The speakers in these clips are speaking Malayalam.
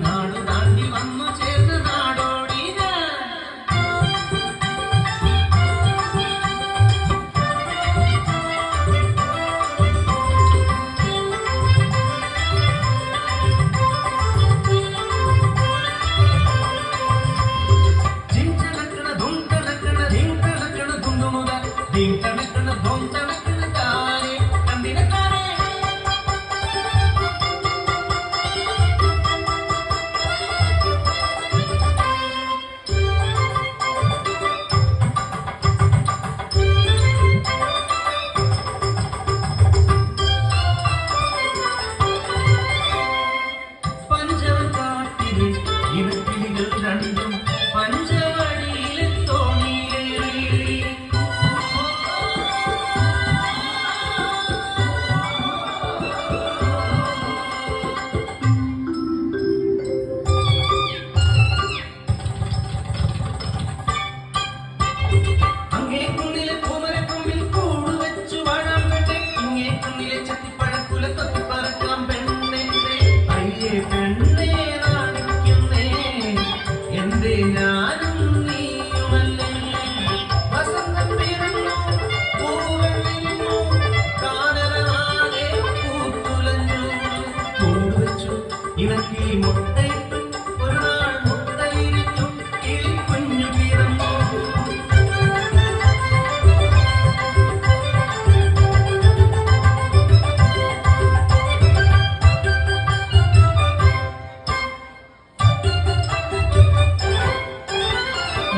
നാടു താണ്ടി വന്നു ചേർന്ന നാടോടി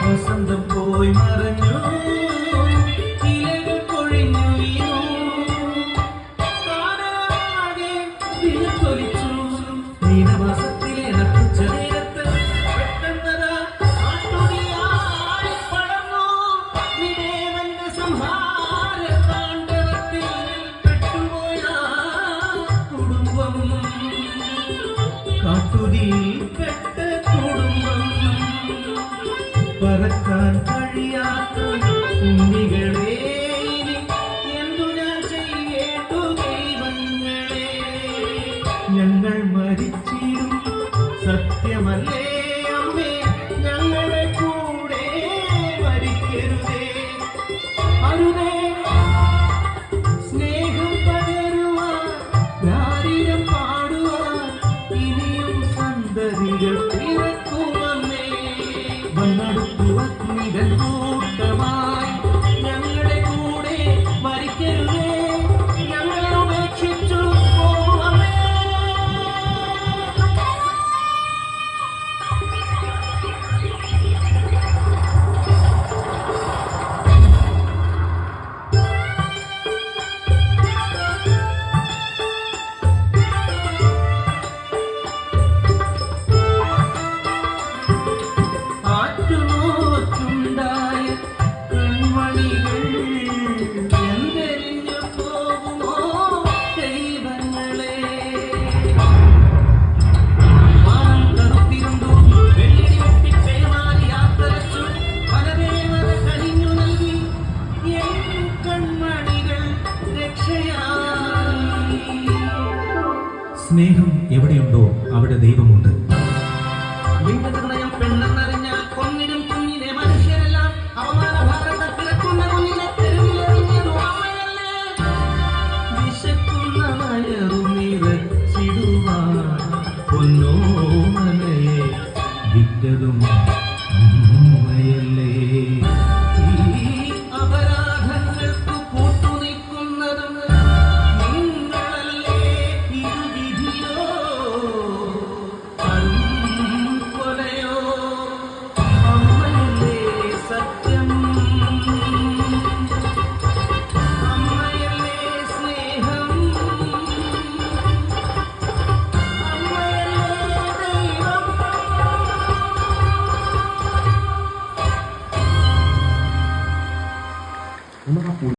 വസന്തം പോയി മറഞ്ഞു ഇലകൾ കൊഴിഞ്ഞു കാടാകെ വിലപ്പൊലിച്ചു നീലമാസത്തിലെ നട്ടുച്ച നേരത്ത് പെട്ടെന്നതാ കാട്ടുതീയായി പടർന്നു നിദേവന്റെ സംഹാര താണ്ഡവത്തിൽ പെട്ടുപോയ കുടുംബം കാട്ടുതീയിൽ പെട്ട കുടുംബം പറക്കാൻ കഴിയാത്ത ഉണ്ണികളെ ഇനി എന്തു ഞാൻ ചെയ്യേണ്ടു ദൈവങ്ങളെ ഞങ്ങൾ മരിച്ചിടും സത്യമല്ലേ അമ്മേ ഞങ്ങളെ കൂടെ മരിക്കരുതേ അരുതേ സ്നേഹം പകരുവാൻ ഗാരിരം പാടുവാൻ ഇനിയും സന്തതികൾ പിറക്കുമമ്മേ കൂട്ടമായി ഞങ്ങളുടെ കൂടെ മരിക്കരുതേ ഞങ്ങളെ ഉപേക്ഷിച്ചു പോകുമേ സ്നേഹം എവിടെയുണ്ടോ അവിടെ ദൈവമുണ്ട്. ലിംഗനിർണയം പെണ്ണെന്നറിഞ്ഞാൽ കൊന്നിടും കുഞ്ഞിനെ മനുഷ്യരെല്ലാം അവമാനഭാരത കിടക്കുന്ന കുഞ്ഞിനെ തെരുവിലെറിഞ്ഞതു അമ്മയല്ലേ. വിശക്കുന്ന വയറുനിറച്ചിടുവാൻ പൊന്നോമനയെ വിറ്റതും